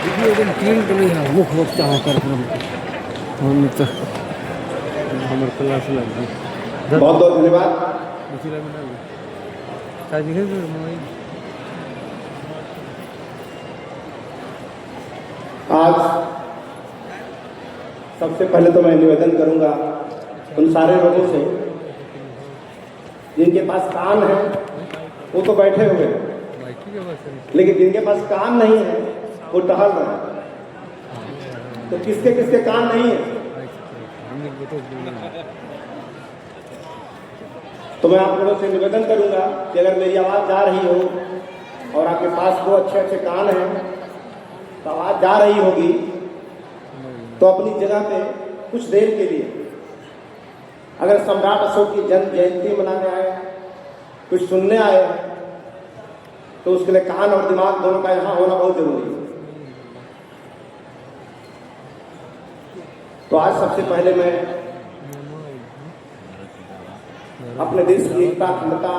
एकदम तीन टली है मुख वक्त कार्यक्रम हम तो हमारे क्लास लगी बहुत बहुत धन्यवाद। आज सबसे पहले तो मैं निवेदन करूंगा उन सारे लोगों से जिनके पास कान है वो तो बैठे हुए हैं, लेकिन जिनके पास कान नहीं है वो टहल रहे हैं। तो किसके किसके कान नहीं है? तो मैं आप लोगों से निवेदन करूंगा कि अगर मेरी आवाज़ जा रही हो और आपके पास दो अच्छे अच्छे कान हैं तो आवाज़ जा रही होगी तो अपनी जगह पे कुछ देर के लिए अगर सम्राट अशोक की जन्म जयंती मनाने आए, कुछ सुनने आए, तो उसके लिए कान और दिमाग दोनों का यहाँ होना बहुत जरूरी है। तो आज सबसे पहले मैं अपने देश की एकता, अखंडता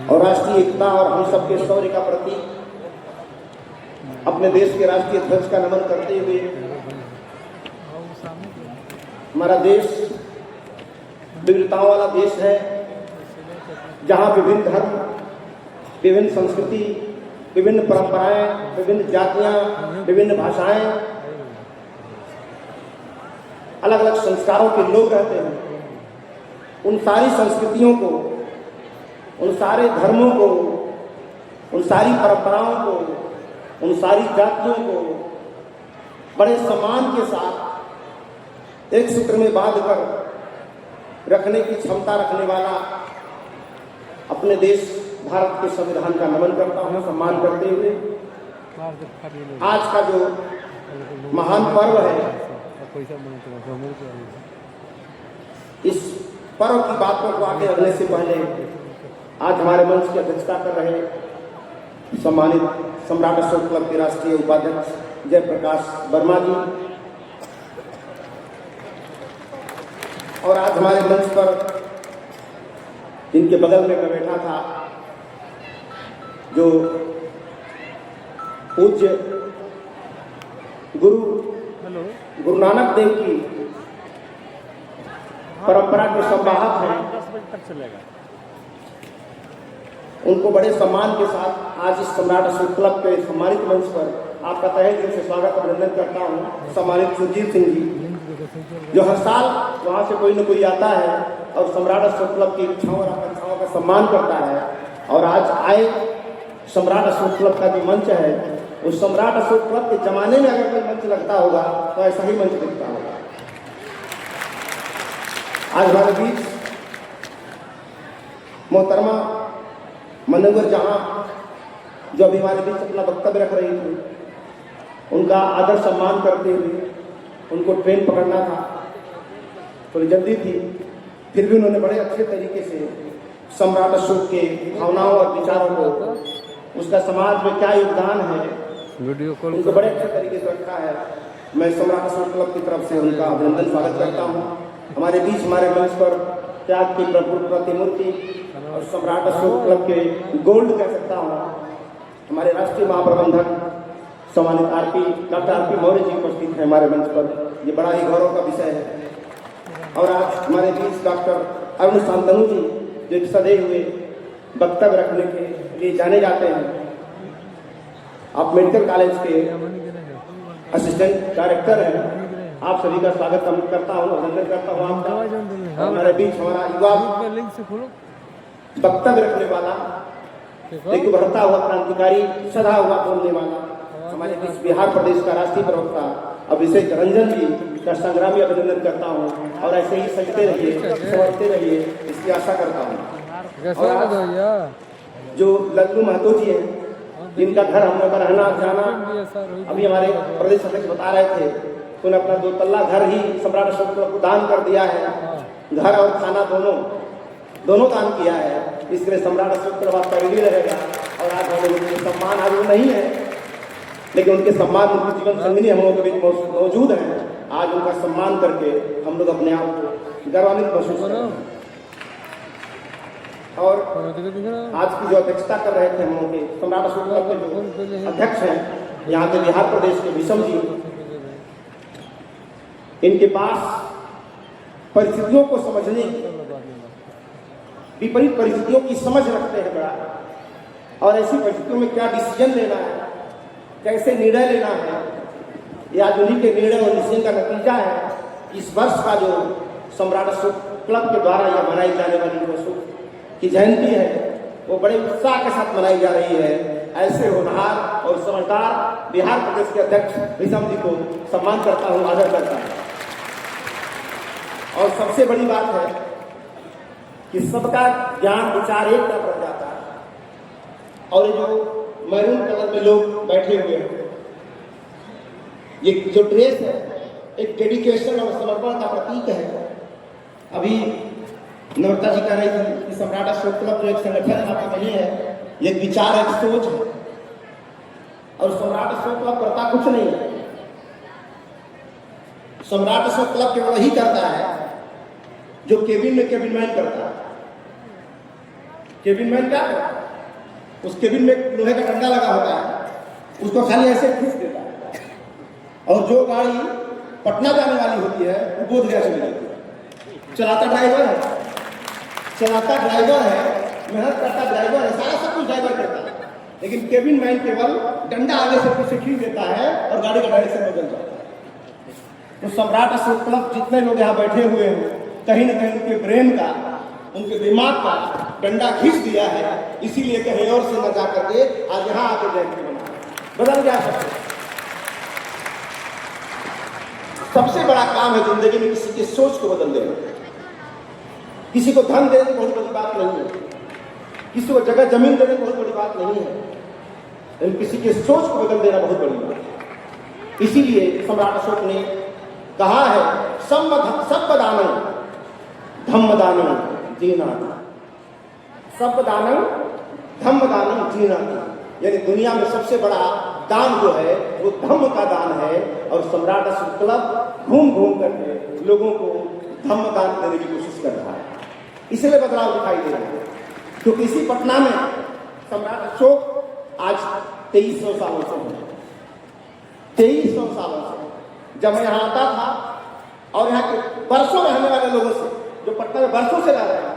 और राष्ट्रीय एकता और हम सबके शौर्य का प्रतीक अपने देश के राष्ट्रीय ध्वज का नमन करते हुए, हमारा देश विविधताओं वाला देश है जहाँ विभिन्न धर्म, विभिन्न संस्कृति, विभिन्न परंपराएं, विभिन्न जातियां, विभिन्न भाषाएं, अलग अलग संस्कारों के लोग रहते हैं। उन सारी संस्कृतियों को, उन सारे धर्मों को, उन सारी परंपराओं को, उन सारी जातियों को बड़े सम्मान के साथ एक सूत्र में बांधकर रखने की क्षमता रखने वाला अपने देश भारत के संविधान का नमन करता हूँ, सम्मान करते हुए आज का जो महान पर्व है, इस पर्व की बातों को आगे बढ़ने से पहले आज हमारे मंच की अध्यक्षता कर रहे सम्मानित सम्राट अशोक क्लब के राष्ट्रीय उपाध्यक्ष जयप्रकाश वर्मा जी और आज हमारे मंच पर जिनके बगल में मैं बैठा था, जो पूज्य गुरु नानक देव की परंपरा के संवाहक हैं, 10 बजे तक चलेगा। उनको बड़े सम्मान के साथ आज इस सम्राट अशोक क्लब के सम्मानित मंच पर आपका तहे दिल से स्वागत अभिनंदन करता हूँ। सम्मानित सुरजीत सिंह जी, जो हर साल वहाँ से कोई न कोई आता है और सम्राट अशोक क्लब की इच्छाओं और आकांक्षाओं का सम्मान करता है, और आज आए सम्राट अशोक क्लब का जो मंच है, उस सम्राट अशोक क्लब के जमाने में अगर कोई मंच लगता होगा तो ऐसा ही मंच दिखता होगा। आज हमारे बीच मोहतरमा मनोवर जहां जो अभी हमारे बीच अपना वक्तव्य रख रही थी, उनका आदर सम्मान करते हुए उनको ट्रेन पकड़ना था, थोड़ी जल्दी थी, फिर भी उन्होंने बड़े अच्छे तरीके से सम्राट अशोक के भावनाओं और विचारों को, उसका समाज में क्या योगदान है, उनको बड़े अच्छे तरीके से रखा है। मैं सम्राट अशोक क्लब की तरफ से उनका अभिनंदन स्वागत करता हूँ। हमारे बीच हमारे मंच पर त्याग की प्रभु प्रतिमूर्ति और सम्राट अशोक क्लब के गोल्ड कह सकता हूँ, हमारे राष्ट्रीय महाप्रबंधक सम्मानित डॉक्टर आरपी मौर्य जी उपस्थित हैं हमारे मंच पर। ये बड़ा ही गौरव का विषय है। और आज हमारे बीच डॉक्टर अरुण शांतनु जी, जो एक सदे हुए वक्तव्य रखने के लिए जाने जाते हैं। आप मेडिकल कॉलेज के असिस्टेंट डायरेक्टर हैं, आप सभी का स्वागत करता हूँ, अभिनंदन करता हूँ आपका। हमारे बीच हमारा युवा वक्तव्य रखने वाला, एक उभरता हुआ क्रांतिकारी, सदा हुआ बोलने वाला, हमारे बीच बिहार प्रदेश का राष्ट्रीय प्रवक्ता अभिषेक रंजन जी का संग्रामी अभिनंदन करता हूँ। और ऐसे ही सजते रहिए, समझते रहिए, इसकी आशा करता हूँ। और जो लल्लू महतो जी हैं, जिनका घर हम लोग का रहना जाना, अभी हमारे प्रदेश अध्यक्ष बता रहे थे, उन्होंने अपना 2 तल्ला घर ही सम्राट अशोक क्लब को दान कर दिया है। घर और खाना दोनों दान किया है। इसके लिए सम्राट अशोक क्लब आपका ऋणी रहेगा। और आज हम लोगों के सम्मान आज वो नहीं है, लेकिन उनके सम्मान, उनकी जीवन संगिनी हम लोगों के बीच मौजूद हैं। आज उनका सम्मान करके हम लोग अपने आप को गौरवान्वित महसूस कर रहे हैं। और आज की जो अध्यक्षता कर रहे थे हम लोग के सम्राट अशोक क्लब के अध्यक्ष हैं यहाँ के बिहार प्रदेश के विषम जी, इनके पास परिस्थितियों को समझने की, विपरीत परिस्थितियों की समझ रखते हैं बड़ा, और ऐसी परिस्थितियों में क्या डिसीजन लेना है, कैसे निर्णय लेना है, या उन्हीं के निर्णय और डिसीजन का नतीजा है इस वर्ष का जो सम्राट अशोक क्लब के द्वारा यह मनाई जाने वाली जो अशोक की जयंती है वो बड़े उत्साह के साथ मनाई जा रही है। ऐसे होनहार और समझदार बिहार प्रदेश के अध्यक्ष विषम जी को सम्मान करता हूँ, आदर करता हूँ। और सबसे बड़ी बात है कि सबका ज्ञान विचार एक तरफ रह जाता है। और ये जो मैरून कलर में लोग बैठे हुए हैं, ये जो ड्रेस है एक डेडिकेशन और समर्पण का प्रतीक है। अभी नम्रता जी कह रही थी कि सम्राट अशोक क्लब जो एक संगठन मात्र नहीं है, ये एक विचार है, एक सोच है। और सम्राट अशोक क्लब करता कुछ नहीं है। सम्राट अशोक क्लब केवल वही करता है जो केबिन में केबिन मैन करता है। केबिन मैन क्या करता है? उस केबिन में लोहे का डंडा लगा होता है, उसको खाली ऐसे खींच देता है, और जो गाड़ी पटना जाने वाली होती है वो बोधगया चली जाती है। चलाता ड्राइवर है, मेहनत करता ड्राइवर है, सारा सब कुछ ड्राइवर करता है, लेकिन केबिन मैन केवल डंडा आगे से पीछे खींच देता है और गाड़ी का डायरेक्शन बदल जाता है। तो सम्राट अशोक क्लब जितने लोग यहाँ बैठे हुए हैं, कहीं न कहीं उनके ब्रेन का, उनके दिमाग का डंडा खींच दिया है, इसीलिए कहीं और से न जा करके आज यहाँ आके जयंती बना बदल जा सकते। सबसे बड़ा काम है जिंदगी में किसी की सोच को बदल देना। किसी को धन देने बहुत बड़ी बात नहीं है, किसी को जगह जमीन देने बहुत बड़ी बात नहीं है, लेकिन किसी की सोच को बदल देना बहुत बड़ी बात है। इसीलिए सम्राट अशोक ने कहा है सब्बदानं धम्मदानं जीनाति, सब्बदानं धम्मदानं जीनाति, यानी दुनिया में सबसे बड़ा दान जो है वो धम्म का दान है। और सम्राट अशोक क्लब घूम घूम करके लोगों को धम्म दान देने की कोशिश कर रहा है, इसलिए बदलाव दिखाई दे रहा है। क्योंकि इसी पटना में सम्राट अशोक आज 2300 सालों से है, 2300 सालों से। जब मैं यहाँ आता था और यहाँ के बरसों रहने वाले लोगों से, जो पटना में बरसों से रह रहे हैं,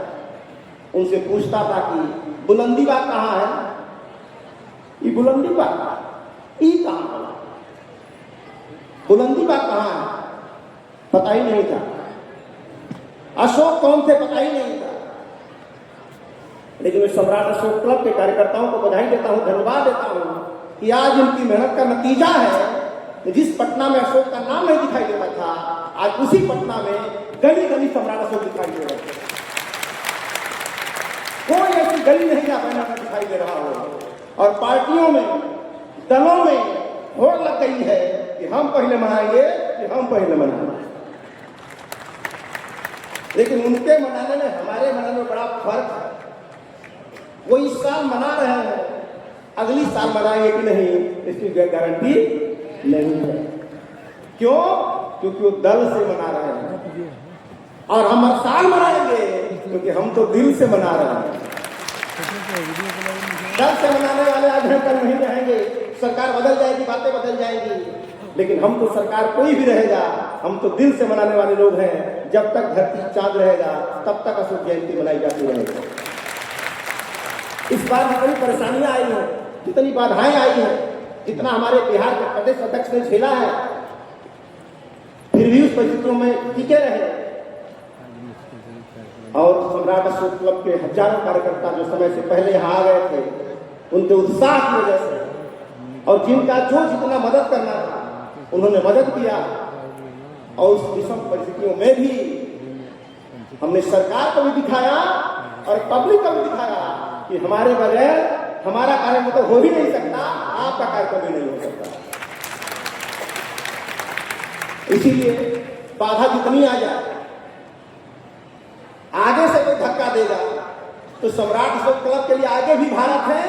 उनसे पूछता था कि बुलंदी बाग कहाँ है, ये बुलंदी बाग ई कहाँ है, बुलंदी बाग कहाँ है, पता ही नहीं था। अशोक कौन थे पता ही नहीं था। लेकिन मैं सम्राट अशोक क्लब के कार्यकर्ताओं को बधाई देता हूँ, धन्यवाद देता हूँ कि आज इनकी मेहनत का नतीजा है। जिस पटना में अशोक का नाम नहीं दिखाई देता था, आज उसी पटना में गली गली सम्राट अशोक दिखाई दे रहे हैं। कोई ऐसी गली नहीं जहाँ बैनर दिखाई दे रहा हो। और पार्टियों में, दलों में होड़ लग गई है कि हम पहले मनाएंगे, कि हम पहले मनाएंगे। लेकिन उनके मनाने में हमारे मनाने में बड़ा फर्क है। वो इस साल मना रहे हैं, अगली साल मनाएंगे कि नहीं इसकी गारंटी नहीं है। क्यों? क्योंकि वो दल से मना रहे हैं, और हम हर साल मनाएंगे क्योंकि हम तो दिल से मना रहे हैं। दल से मनाने वाले आज हम कल नहीं रहेंगे, सरकार बदल जाएगी, बातें बदल जाएगी, लेकिन हम तो सरकार कोई भी रहेगा, हम तो दिल से मनाने वाले लोग हैं। जब तक धरती चांद रहेगा तब तक अशोक जयंती मनाई जाती रहेगी। इस बार जितनी परेशानियां आई हैं, जितनी बाधाएं आई हैं, जितना हमारे बिहार के प्रदेश अध्यक्ष ने झेला है, फिर भी उस परिस्थितियों में टिके रहे। और सम्राट अशोक क्लब के हजारों कार्यकर्ता जो समय से पहले यहाँ आ गए थे, उनके उत्साह की वजह से, और जिनका जो जितना मदद करना था उन्होंने मदद किया। और उस विषम परिस्थितियों में भी हमने सरकार को भी दिखाया और पब्लिक को भी दिखाया कि हमारे बगैर हमारा कार्य तो हो ही नहीं सकता, आपका कार्य कभी नहीं हो सकता। इसीलिए बाधा जितनी आ जाए, आगे से कोई धक्का देगा तो सम्राट अशोक क्लब के लिए आगे भी भारत है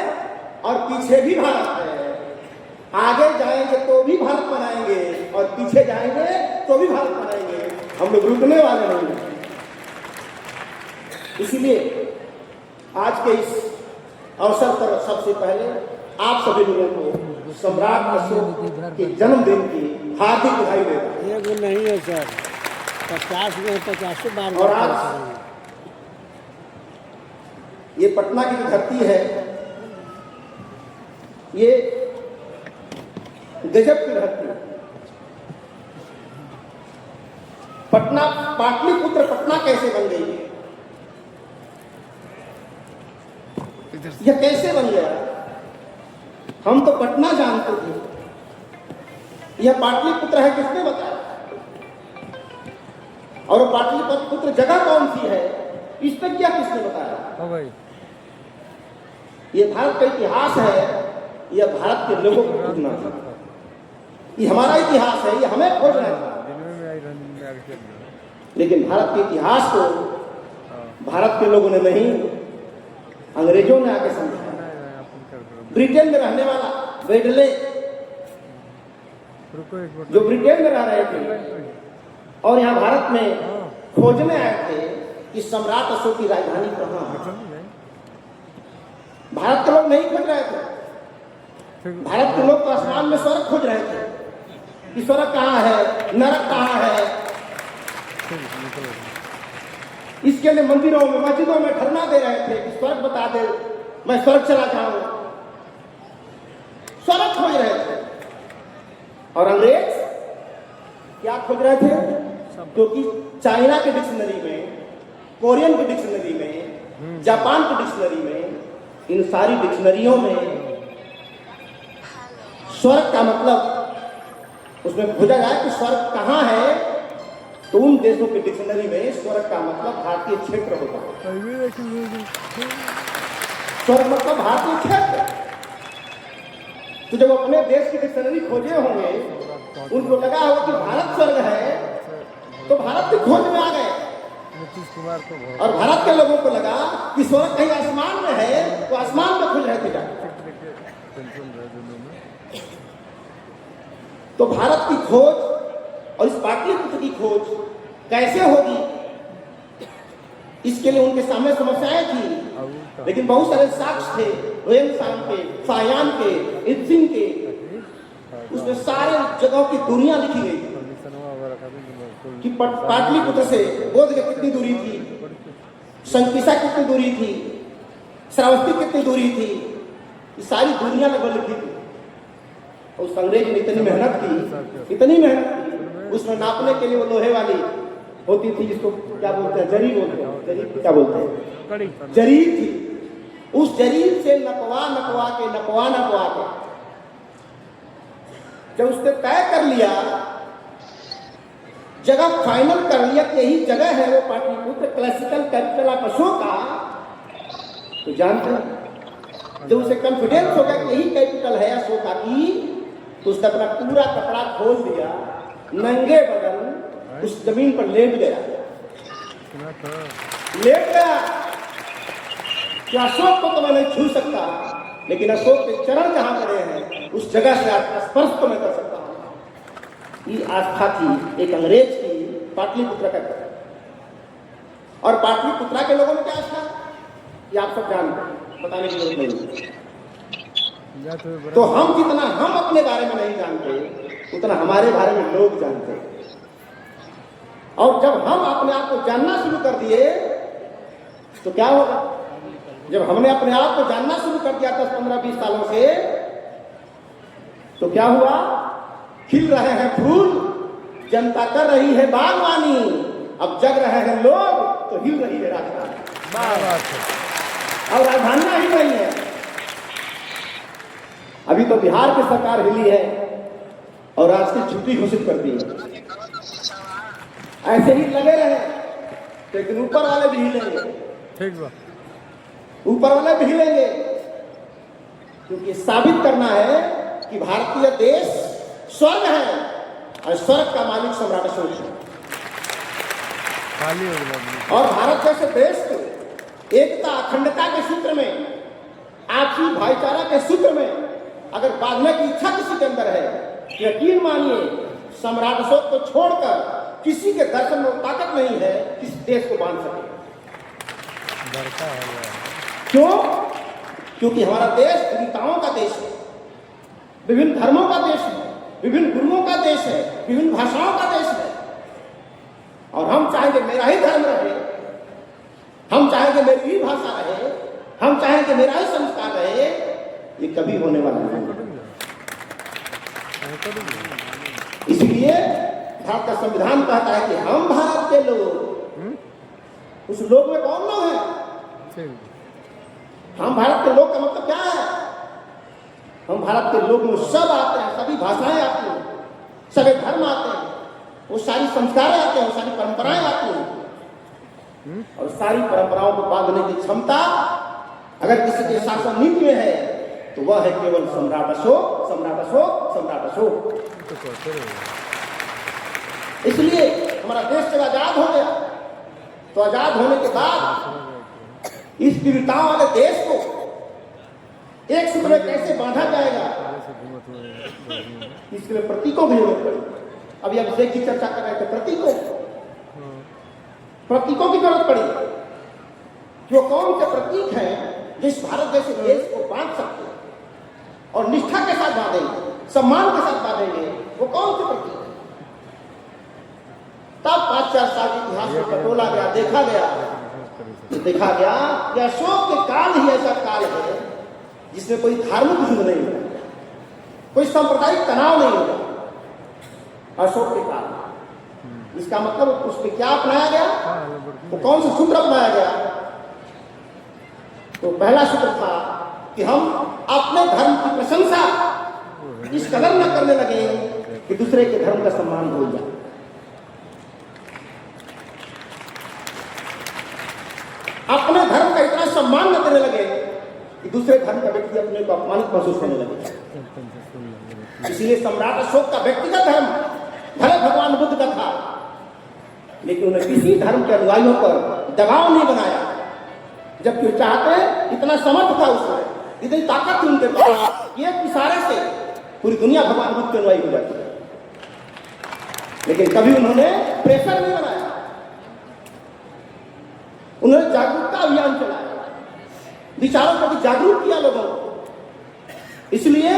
और पीछे भी भारत है। आगे जाएंगे तो भी भारत बनाएंगे और पीछे जाएंगे तो भी भारत बनाएंगे। हम लोग रुकने वाले नहीं हैं। इसीलिए आज के इस अवसर पर सबसे पहले आप सभी लोगों को सम्राट अशोक के जन्मदिन की हार्दिक बधाई देता हूं। एगो नहीं है सर, 50 में 50 बार। और आज ये पटना की जो धरती है, ये गजब की धरती है। पटना, पाटलिपुत्र पटना कैसे बन गई, यह कैसे बन गया? हम तो पटना जानते थे, यह पाटलिपुत्र है किसने बताया? और वो पाटलिपुत्र जगह कौन सी है, इस पर क्या किसने बताया? भाई ये भारत का इतिहास है, यह भारत के लोगों को खोजना था। ये हमारा इतिहास है, ये हमें खोजना था। लेकिन भारत के इतिहास को भारत के लोगों ने नहीं, अंग्रेजों ने आके समझाया। ब्रिटेन में रहने वाला वेडले, जो ब्रिटेन में रह रहे थे और यहाँ भारत में खोजने आए थे कि सम्राट अशोक की राजधानी कहाँ है। भारत के लोग नहीं खोज रहे थे, भारत के लोग तो आसमान में स्वर्ग खोज रहे थे कि स्वर्ग कहाँ है, नरक कहाँ है। इसके लिए मंदिरों में, मस्जिदों में धरना दे रहे थे कि स्वर्ग बता दे, मैं स्वर्ग चला जाऊं। स्वर्ग खोज रहे थे। और अंग्रेज क्या खोज रहे थे? क्योंकि चाइना के डिक्शनरी में, कोरियन की डिक्शनरी में, जापान की डिक्शनरी में, इन सारी डिक्शनरियों में स्वर्ग का मतलब उसमें खोजा जाए कि स्वर्ग कहाँ है, तो उन देशों के डिक्शनरी में स्वर्ग का मतलब भारतीय क्षेत्र होता है। स्वर्ग मतलब भारतीय क्षेत्र। तो जब अपने देश की डिक्शनरी खोजे होंगे, उनको लगा होगा कि भारत स्वर्ग है, तो भारत की खोज में आ गए। और भारत के लोगों को लगा कि स्वर्ग कहीं आसमान में है, तो आसमान में खोज रहे थे जाके। तो भारत की खोज और इस पाटलिपुत्र की खोज कैसे होगी, इसके लिए उनके सामने समस्याएं थी। लेकिन बहुत सारे साक्ष्य थे, रेगिस्तान के, सायान के, इत्सिंग के, उसमें सारे जगहों की दूरियां लिखी गई थी कि पाटलिपुत्र से बोधगया कितनी दूरी थी, संकिसा कितनी दूरी थी, श्रावस्ती कितनी दूरी थी, ये सारी दूरियां लगभग लिखी थी। और उस अंग्रेज ने इतनी मेहनत की, इतनी मेहनत की, उसमें नापने के लिए वो लोहे वाली होती थी, जिसको क्या बोलते हैं, जरी बोलते हैं, जरी क्या बोलते हैं, जरीर थी। उस जरीर से नपवा नपवा के जब उसने तय कर लिया, जगह फाइनल कर लिया कि यही जगह है वो Pataliputra, classical capital of Ashoka, तो जानते हैं जब उसे कॉन्फिडेंस हो गया कि यही कैपिटल है अशोका की, तो उसने अपना पूरा कपड़ा खोल दिया, नंगे बदन उस जमीन पर लेट गया कि अशोक को तो मैं नहीं छू सकता, लेकिन अशोक के चरण जहां खड़े हैं उस जगह से आपका स्पर्श तो मैं कर सकता हूं। ये आस्था थी एक अंग्रेज की पाटलिपुत्र का। और पाटलिपुत्रा के लोगों में क्या आस्था, ये आप सब जानते हैं, बताने की जरूरत नहीं। तो हम जितना हम अपने बारे में नहीं जानते, उतना हमारे बारे में लोग जानते हैं। और जब हम अपने आप को जानना शुरू कर दिए, तो क्या होगा? जब हमने अपने आप को जानना शुरू कर दिया 10, 15, 20 सालों से, तो क्या हुआ? खिल रहे हैं फूल, जनता कर रही है बागवानी, अब जग रहे हैं लोग, तो हिल रही है राजधानी। और राजधानियां ही नहीं है। अभी तो बिहार की सरकार हिली है और आज की छुट्टी घोषित कर दी है। ऐसे ही लगे रहे, लेकिन ऊपर वाले भी हिलेंगे, ठीक बा, ऊपर वाले भी हिलेंगे, क्योंकि साबित करना है कि भारतीय देश स्वर्ग है और स्वर्ग का मालिक सम्राट अशोक है। और भारत जैसे देश को एकता अखंडता के सूत्र में, आपसी भाईचारा के सूत्र में अगर बांधने की इच्छा किसी के अंदर है, यकीन मानिए सम्राट अशोक को छोड़कर किसी के दर्शन में ताकत नहीं है कि इस देश को बांध सके। क्यों? क्योंकि हमारा देश विविधताओं का देश है। विभिन्न धर्मों का देश है, विभिन्न गुरुओं का देश है, विभिन्न भाषाओं का देश है। और हम चाहेंगे मेरा ही धर्म रहे, हम चाहेंगे मेरी ही भाषा रहे, हम चाहेंगे मेरा ही संस्कार रहे, ये कभी होने वाला नहीं। इसलिए भारत का संविधान कहता है कि हम भारत के लोग, उस लोग में कौन लोग हैं? हम भारत के लोग का मतलब क्या है? हम भारत के लोग में सब आते हैं, सभी भाषाएं आती हैं, सभी धर्म आते हैं, वो सारी संस्कार आते हैं, वो सारी परंपराएं आती हैं। और सारी परंपराओं को बांधने की क्षमता अगर किसी के शासन नीति में है तो वह है केवल सम्राट अशोक, सम्राट अशोक, सम्राट अशोक। इसलिए हमारा देश जब आजाद हो गया तो आजाद होने के बाद इस विविधताओं वाले देश को एक सूत्र में कैसे बांधा जाएगा, इसके लिए प्रतीकों की जरूरत पड़ी। अभी अभिषेक की चर्चा कर रहे थे, प्रतीकों की जरूरत पड़ी। जो कौन से प्रतीक हैं जिस भारत जैसे देश को बांध सकते और निष्ठा के साथ बांधेंगे, सम्मान के साथ बांधेंगे, वो कौन से प्रतीक? तब 5-4 साल के इतिहास को टटोला गया, देखा गया कि अशोक के काल ही ऐसा काल है जिसमें कोई धार्मिक युद्ध नहीं हुआ, कोई सांप्रदायिक तनाव नहीं हुआ। अशोक के काल, इसका मतलब उसमें क्या अपनाया गया, तो कौन सा सूत्र अपनाया गया? तो पहला सूत्र था कि हम अपने धर्म की प्रशंसा इस कदर न करने लगे कि दूसरे के धर्म का सम्मान भूल जाए। अपने धर्म का इतना सम्मान न देने लगे कि दूसरे धर्म का व्यक्ति अपने को अपमानित महसूस करने लगे। इसलिए सम्राट अशोक का व्यक्तिगत धर्म भले भगवान बुद्ध का था, लेकिन उन्हें किसी धर्म के अनुयायियों पर दबाव नहीं बनाया, जबकि चाहते इतना समर्थ था उसमें, इतनी ताकत थी उनके पास कि एक इशारे से पूरी दुनिया भगवान बुद्ध के अनुयायी हो जाती है। लेकिन कभी उन्होंने प्रेशर नहीं बनाया, उन्होंने जागरूकता अभियान चलाया, विचारों को भी जागरूक किया लोगों को। इसलिए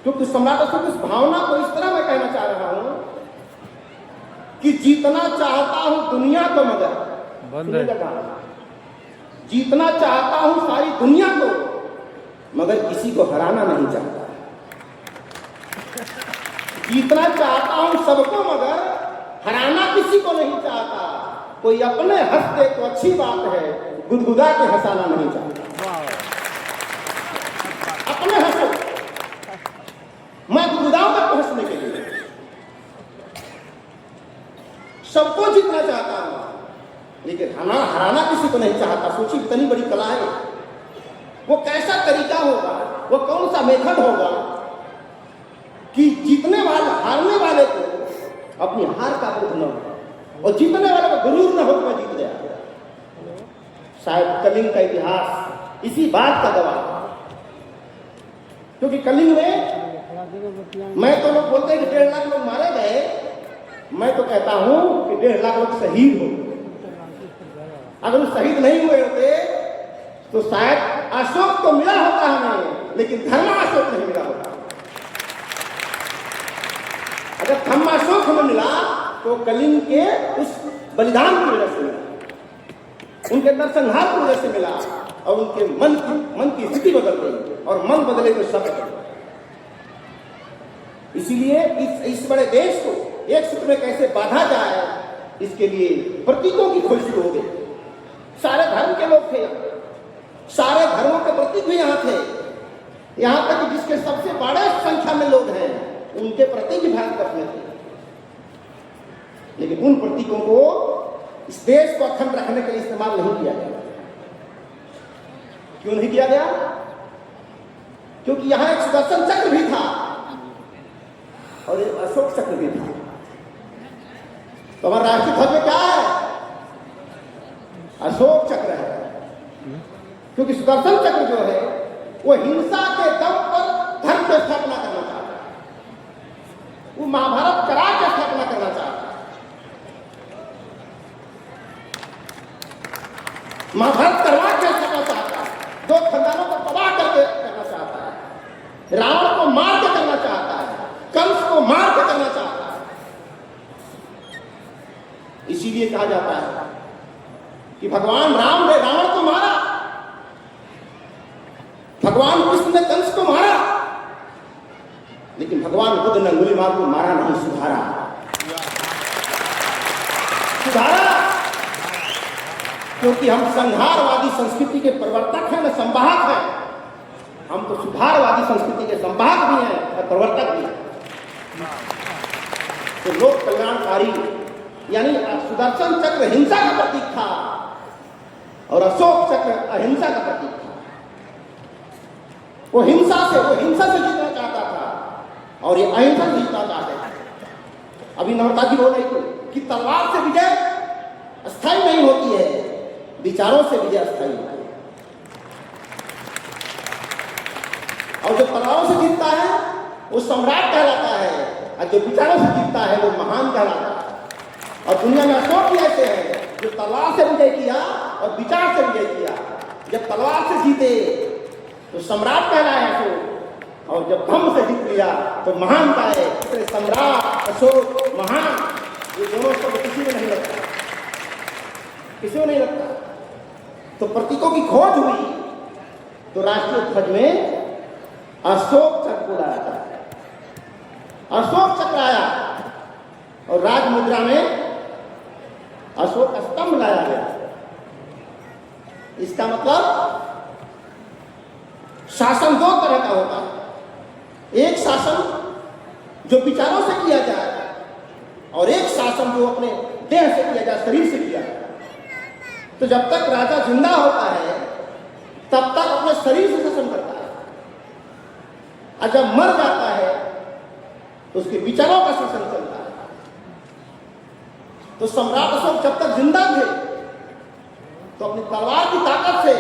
क्योंकि सम्राट अशोक इस भावना को इस तरह मैं कहना चाह रहा हूं कि जीतना चाहता हूं दुनिया को, मगर जीतना चाहता हूं सारी दुनिया को, मगर किसी को हराना नहीं चाहता। जीतना चाहता हूं सबको, मगर हराना किसी को नहीं चाहता। कोई अपने हंसते तो अच्छी बात है, गुदगुदा के हंसाना नहीं चाहता। अपने हंसो, मैं गुदगुदाऊंगा तो हंसने के लिए। सबको जीतना चाहता हूं, लेकिन हराना किसी को नहीं चाहता। सोचिए इतनी बड़ी कला है, वो कैसा तरीका होगा, वो कौन सा मेथड होगा कि जीतने वाले हारने वाले को अपनी हार का बोध न हो और जीतने वाले को गुरूर न हो कि मैं जीत गया। शायद कलिंग का इतिहास इसी बात का गवाह, क्योंकि कलिंग में मैं तो लोग बोलते हैं कि 1.5 लाख लोग मारे गए, मैं तो कहता हूं कि 1.5 लाख लोग शहीद हो। अगर वो शहीद नहीं हुए होते तो शायद अशोक तो मिला होता हमें, लेकिन धर्माशोक नहीं मिला होता। अगर धर्माशोक हमें मिला तो कलिंग के उस बलिदान की वजह से मिला, उनके नरसंहार की वजह से मिला, और उनके मन की स्थिति बदल गई, और मन बदले तो सब बदल। इसीलिए इस बड़े देश को एक सूत्र में कैसे बांधा जाए, इसके लिए प्रतीकों की खोज शुरू हो गई। सारे धर्म के लोग थे, सारे धर्मों के प्रतीक भी यहाँ थे, यहाँ तक कि जिसके सबसे बड़े संख्या में लोग हैं उनके प्रतीक भी भारतवर्ष में थे। लेकिन उन प्रतीकों को इस देश को अखंड रखने के लिए इस्तेमाल नहीं किया गया। क्यों नहीं किया गया? क्योंकि यहां एक सुदर्शन चक्र भी था और एक अशोक चक्र भी था। तो हमारा राष्ट्रीय ध्वज में क्या है? अशोक चक्र है, क्योंकि सुदर्शन चक्र जो है वो हिंसा के दम पर धर्म की स्थापना करना चाहता है, वो महाभारत करा के स्थापना करना चाहता है। महाभारत करवा के करना चाहता है, 2 खानदानों को तबाह करके करना चाहता है, रावण को मार इसलिए कहा जाता है कि भगवान राम ने रावण को मारा, भगवान कृष्ण ने कंस को मारा, लेकिन भगवान बुद्ध ने अंगुलीमाल को मारा नहीं, सुधारा। क्योंकि हम संहारवादी संस्कृति के प्रवर्तक हैं, न संवाहक हैं। हम तो सुधारवादी संस्कृति के संवाहक भी हैं और प्रवर्तक भी हैं। तो लोक कल्याणकारी यानी सुदर्शन चक्र हिंसा का प्रतीक था और अशोक चक्र अहिंसा का प्रतीक था। वो हिंसा से जीतना चाहता था और ये अहिंसा से जीतना चाहते थे। अभी नम्रता जी बोल रही थी कि तलवार से विजय अस्थायी नहीं होती है, विचारों से विजय अस्थायी होती है। और जो तलवारों से जीतता है वो सम्राट कहलाता है और जो विचारों से जीतता है वो महान कहलाता है। और दुनिया में अशोक भी ऐसे हैं जो तलवार से विजय किया और विचार से विजय किया। जब तलवार से जीते तो सम्राट कहलाया अशोक, और जब धम्म से जीत लिया तो महान कहे। इसलिए सम्राट, अशोक, महान, ये दोनों शब्द किसी में नहीं लगता, किसी में नहीं लगता। तो प्रतीकों की खोज हुई तो राष्ट्रीय ध्वज में अशोक चक्र को लाया था, अशोक चक्र आया और राज मुद्रा में अशोक स्तंभ लाया गया। इसका मतलब शासन दो तरह का होता है, एक शासन जो विचारों से किया जाए और एक शासन जो अपने देह से किया जाए, शरीर से किया जाए। तो जब तक राजा जिंदा होता है तब तक अपने शरीर से शासन करता है, और जब मर जाता है तो उसके विचारों का शासन चलता है। तो सम्राट अशोक जब तक जिंदा थे तो अपनी तलवार की ताकत से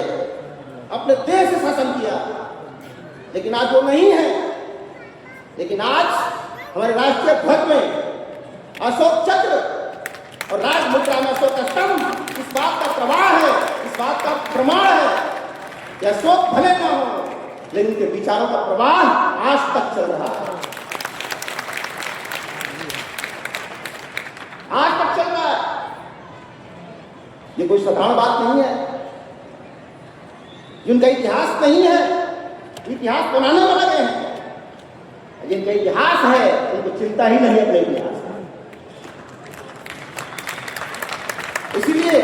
अपने देह से शासन किया, लेकिन आज वो नहीं है। लेकिन आज हमारे राष्ट्रीय ध्वज में अशोक चक्र और राज मुद्रा में अशोक स्तंभ इस बात का प्रवाह है, इस बात का प्रमाण है कि अशोक भले ना हो लेकिन उनके विचारों का प्रवाह आज तक चल रहा है, आज तक चल रहा है। ये कोई साधारण बात नहीं है, जिनका इतिहास नहीं है इतिहास बनाने में लगे हैं। जिनका इतिहास है उनको चिंता ही नहीं अपने इतिहास का। इसीलिए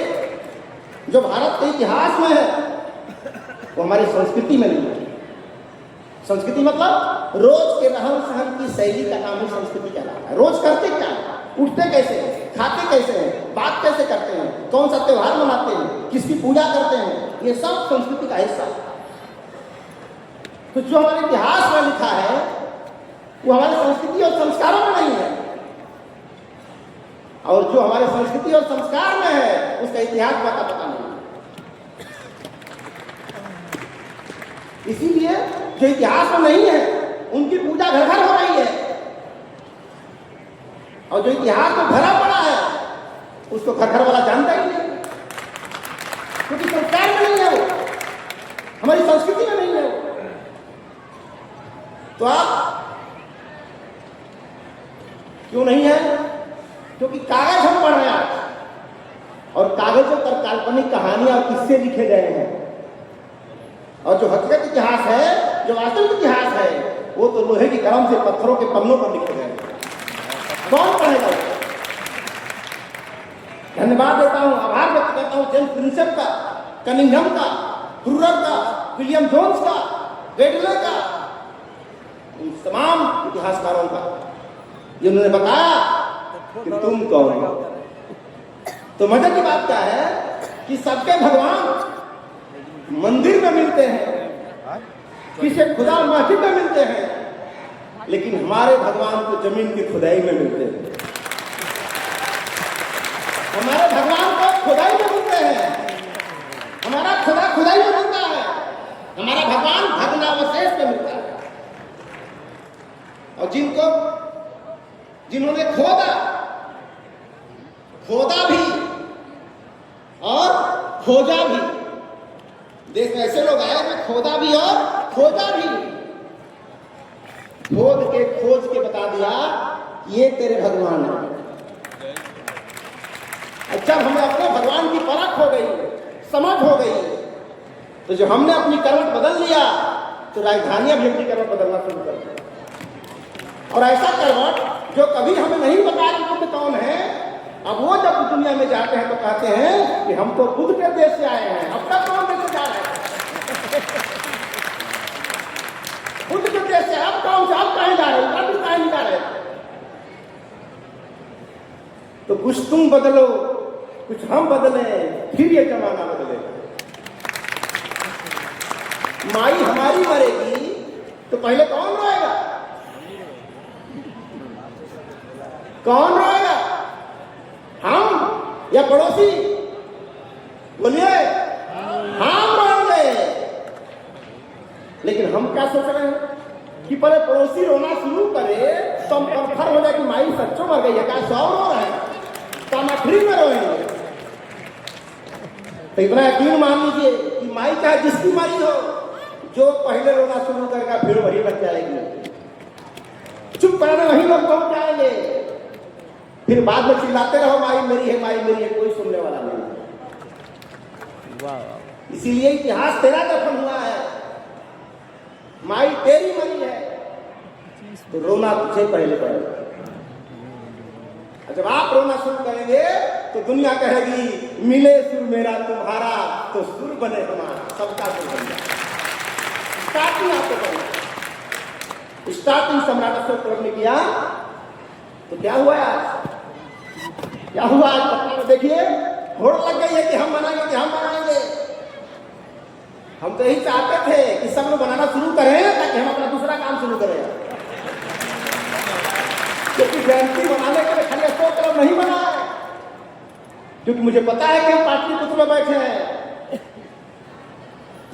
जो भारत के इतिहास में है वो हमारी संस्कृति में नहीं है। संस्कृति मतलब रोज के रहन सहन की शैली का नाम ही संस्कृति कहलाता है। रोज करते क्या है, उठते कैसे हैं, खाते कैसे हैं, बात कैसे करते हैं, कौन सा त्योहार मनाते हैं, किसकी पूजा करते हैं, ये सब संस्कृति का हिस्सा है। तो जो हमारे इतिहास में लिखा है वो हमारे संस्कृति और संस्कारों में नहीं है, और जो हमारे संस्कृति और संस्कार में है उसका इतिहास का पता नहीं। इसीलिए जो इतिहास में नहीं है उनकी पूजा घर घर हो रही है, और जो इतिहास में भरा पड़ा है उसको घर घर वाला जानता ही नहीं, क्योंकि संस्कार में नहीं है वो, हमारी संस्कृति में नहीं है वो। तो आप क्यों नहीं है? क्योंकि कागज हम पढ़ रहे हैं आज, और कागजों पर काल्पनिक कहानियां और किस्से लिखे गए हैं, और जो हकीकत इतिहास है, जो वास्तविक इतिहास है, वो तो लोहे की कलम से पत्थरों के पन्नों पर लिखे गए हैं। कौन पढ़ेगा? धन्यवाद देता हूं, आभार व्यक्त करता हूं जेम्स प्रिंसेप का, कनिंघम का, ब्रूअर का, विलियम जोन्स का, वेडले का, इन तमाम इतिहासकारों का, जिन्होंने बताया कि तुम कौन हो। तो मजे की बात क्या है कि सबके भगवान मंदिर में मिलते हैं, किसी खुदा मस्जिद में मिलते हैं, लेकिन हमारे भगवान को जमीन की खुदाई में मिलते हैं। हमारे भगवान को खुदाई में मिलते हैं, हमारा खुदा खुदाई में मिलता है, हमारा भगवान भग्नावशेष में मिलता है। और जिन्होंने खोदा भी और खोजा भी, देश में ऐसे लोग आए जो खोदा भी और खोजा भी, खोज के बता दिया ये तेरे भगवान है। जब हमें अपने भगवान की परख हो गई, समझ हो गई, तो जो हमने अपनी करवट बदल लिया तो राजधानियां भी अपनी करवट बदलना शुरू कर दी। और ऐसा करवट जो कभी हमें नहीं बताया कि बुद्ध कौन है, अब वो जब दुनिया में जाते हैं तो कहते हैं कि हम तो बुद्ध के देश से आए हैं। अब तक कौन देश से जा रहे हैं? बुद्ध के देश से। अब कौन से? अब कहीं जा रहे हैं? अब कहीं नहीं जा रहे? तो कुछ तुम बदलो, कुछ हम बदले, फिर ये जमाना बदलेगा। माई हमारी मरेगी तो पहले कौन रोएगा? कौन रोएगा? हम या पड़ोसी? बोलिए। हम रोएंगे। लेकिन हम क्या सोच रहे हैं कि पहले पड़ोसी रोना शुरू करे तो हम कंफर्म हो जाए कि माई सच्चो मर गई है। क्या 100 रो रहे हैं तो हम आखिरी में रोएंगे। तो इतना यकीन मान लीजिए कि माई चाहे जिसकी माई हो, जो पहले रोना शुरू करेगा फिर वही बच जाएगी। चुप कराने वही लोग पहुंच जाएंगे। फिर बाद में चिल्लाते रहो माई मेरी है, माई मेरी है, कोई सुनने वाला नहीं। इसीलिए इतिहास तेरा दफन हुआ है। माई तेरी मरी है तो रोना तुझे पहले पड़ेगा। जब आप रोना शुरू करेंगे तो दुनिया कहेगी मिले सुर मेरा तुम्हारा तो सुर बने हमारा, सबका सुर बन जाए। स्टार्टिंग आपको करना। स्टार्टिंग सम्राट अशोक ने किया तो क्या हुआ आज? क्या हुआ आज पटना में? देखिए होड़ लग गई है कि हम बनाएंगे, कि हम बनाएंगे। हम तो यही चाहते थे कि सब लोग बनाना शुरू करें ताकि हम अपना दूसरा काम शुरू करें। क्योंकि जयंती बनाने के लिए खाली अशोक कलम नहीं बना है, क्योंकि मुझे पता है कि हम पाटलिपुत्र में बैठे हैं।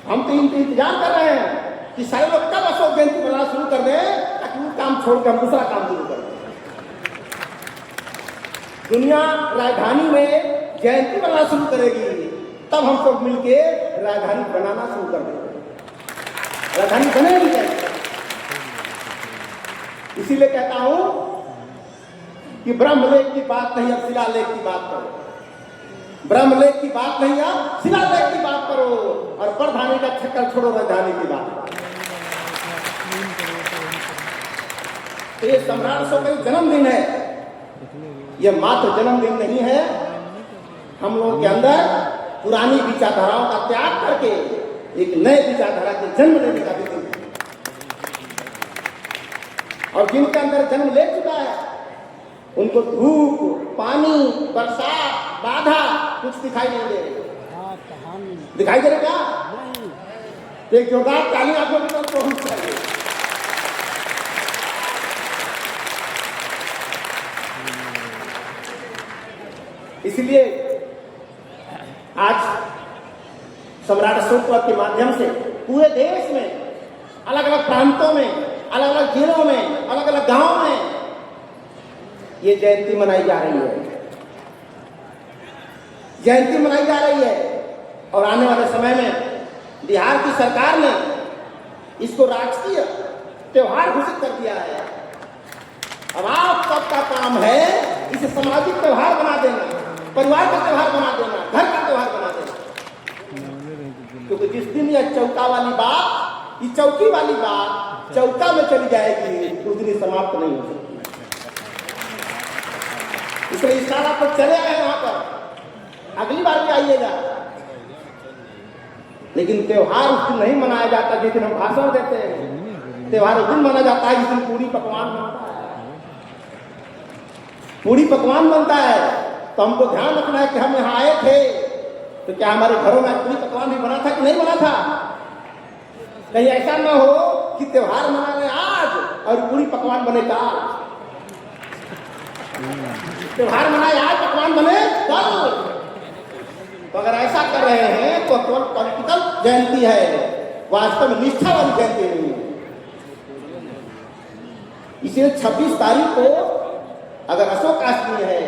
हम तो इनका इंतजार कर रहे हैं कि सारे लोग कब अशोक जयंती बनाना शुरू कर दें ताकि वो काम छोड़कर हम दूसरा काम शुरू करें। दुनिया राजधानी में जयंती बनाना शुरू करेगी, तब हम सब मिलके राजधानी बनाना शुरू कर देंगे। राजधानी बनेगी जयंती। इसीलिए कहता हूं कि ब्रह्मलेख की बात नहीं, अब शिलालेख की बात करो। ब्रह्मलेख की बात नहीं, अब शिलालेख की बात करो। और प्रधानी का चक्कर छोड़ो, राजधानी की बात। तो ये सम्राट अशोक का जन्मदिन है, यह मात्र जन्मदिन नहीं है। हम लोगों के अंदर पुरानी विचारधाराओं का त्याग करके एक नए विचारधारा के जन्म लेने का भी दिन है। और जिनके अंदर जन्म ले चुका है उनको धूप, पानी, बरसात, बाधा कुछ दिखाई नहीं दे रही। दिखाई दे रहे क्या? एक जोरदार ताली आप लोगों की तरफ पहुंच चाहिए। इसलिए आज सम्राट अशोक के माध्यम से पूरे देश में अलग अलग प्रांतों में, अलग अलग जिलों में, अलग अलग गांवों में ये जयंती मनाई जा रही है। जयंती मनाई जा रही है। और आने वाले समय में बिहार की सरकार ने इसको राष्ट्रीय त्योहार घोषित कर दिया है। अब आप सबका काम है इसे सामाजिक त्योहार बना देना, परिवार का त्योहार बना देना, घर का त्योहार बना देना। क्योंकि जिस दिन यह चौका वाली बात, ये चौकी वाली बात चौका में चली जाएगी, उस दिन समाप्त नहीं हो सकती। इसलिए इस साल आप लोग चले आए वहां पर, अगली बार भी आइएगा। लेकिन त्योहार उस दिन नहीं मनाया जाता जिस दिन हम भाषण देते हैं। त्योहार उस दिन मनाया जाता है जिस दिन पूरी पकवान बनता है। पूरी पकवान बनता है तो हमको ध्यान रखना है कि हम यहाँ आए थे तो क्या हमारे घरों में पूरी पकवान भी बना था कि नहीं बना था। कहीं ऐसा ना हो कि त्योहार मनाने आज और पूरी पकवान बने कल। त्योहार मनाए आज, पकवान बने कल। तो अगर ऐसा कर रहे हैं तो केवल पॉलिटिकल जयंती है, वास्तव में निष्ठा वाली जयंती नहीं है। इसलिए 26 तारीख को अगर अशोक अष्टमी है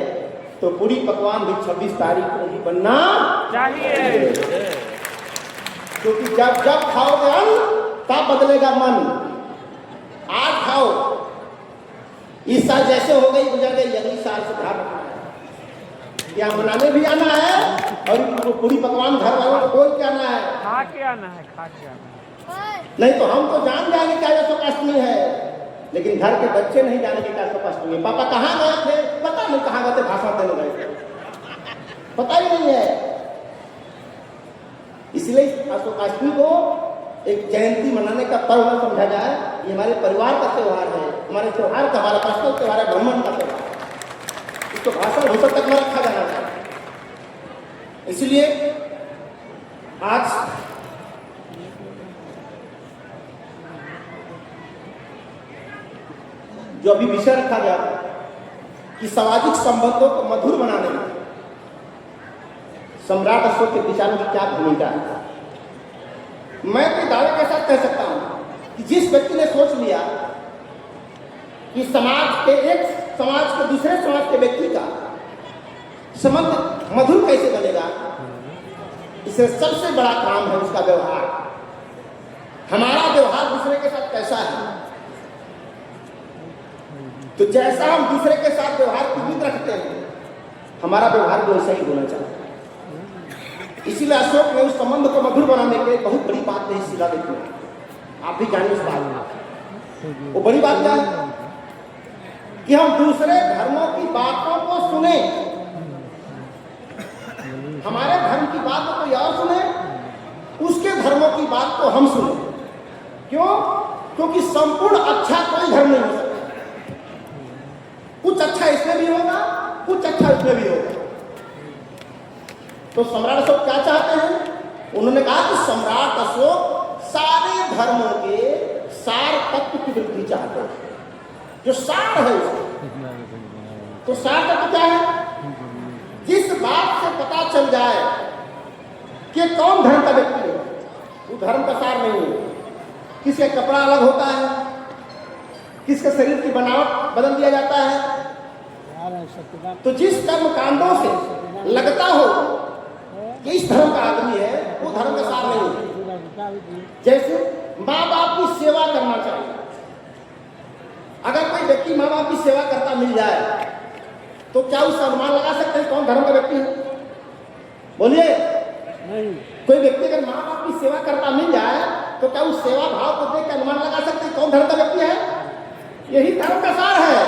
तो पूरी पकवान भी 26 तारीख को ही बनना चाहिए। क्योंकि जब जब खाओगे अन्न तब बदलेगा मन। आज खाओ, इस साल जैसे हो गई गुजर गई, अगली साल से ध्यान रखना है। क्या मनाने भी आना है और इनको पूरी पकवान घर वालों को बोल के आना है, खा के आना है, खा के आना है। नहीं तो हम तो जान जाएंगे क्या ये अष्टमी है, लेकिन घर के बच्चे नहीं जानेंगे क्या अष्टमी है। पापा कहाँ गए थे, पता नहीं कहाँ गए थे, भाषण देने गए थे, पता ही नहीं है। इसलिए अष्टमी को एक जयंती मनाने का पर्व न समझा जाए, ये हमारे परिवार का त्योहार है, हमारे त्योहार का, हमारा पर्सनल त्योहार है, ब्राह्मण का त्योहार। इसको भाषण भूषण तक न रखा जाना चाहिए। इसलिए आज जो अभी विषय रखा गया कि सामाजिक संबंधों को मधुर बनाने में सम्राट अशोक के विचारों की क्या भूमिका है। मैं तो दावे के साथ कह सकता हूं कि जिस व्यक्ति ने सोच लिया कि समाज के एक समाज के दूसरे समाज के व्यक्ति का संबंध मधुर कैसे बनेगा, इससे सबसे बड़ा काम है उसका व्यवहार। हमारा व्यवहार दूसरे के साथ कैसा है, तो जैसा हम दूसरे के साथ व्यवहार की उम्मीद रखते हैं, हमारा व्यवहार भी वैसा ही होना चाहिए। इसीलिए अशोक ने उस संबंध को मधुर बनाने के लिए बहुत बड़ी बात नहीं शिला देती है। आप भी जानिए इस बात में। वो बड़ी बात क्या है कि हम दूसरे धर्मों की बातों को सुने, हमारे धर्म की बात को कोई और सुने, उसके धर्मों की बात को हम सुने। क्यों? क्योंकि संपूर्ण अच्छा कोई धर्म नहीं हो सकता। कुछ अच्छा इसमें भी होगा, कुछ अच्छा इसमें भी होगा। तो सम्राट अशोक क्या चाहते हैं? उन्होंने कहा कि सम्राट अशोक सारे धर्मों के सार तत्व की वृद्धि चाहते हैं, जो सार है उसको। तो सार तत्व क्या है? जिस बात से पता चल जाए कि कौन धर्म का व्यक्ति है, वो धर्म का सार नहीं है। किसका कपड़ा अलग होता है, किसके शरीर की बनावट बदल दिया जाता है, तो जिस कर्म कांडों से लगता हो कि इस धर्म का आदमी है, वो धर्म का सार नहीं है। जैसे माँ बाप की सेवा करना चाहिए। अगर कोई व्यक्ति माँ बाप की सेवा करता मिल जाए तो क्या उसका अनुमान लगा सकते हैं कौन धर्म का व्यक्ति है? बोलिए नहीं। कोई व्यक्ति अगर माँ बाप की सेवा करता मिल जाए तो क्या उस सेवा भाव को देख कर अनुमान लगा सकते हैं कौन धर्म का व्यक्ति है? यही धर्म का सार है।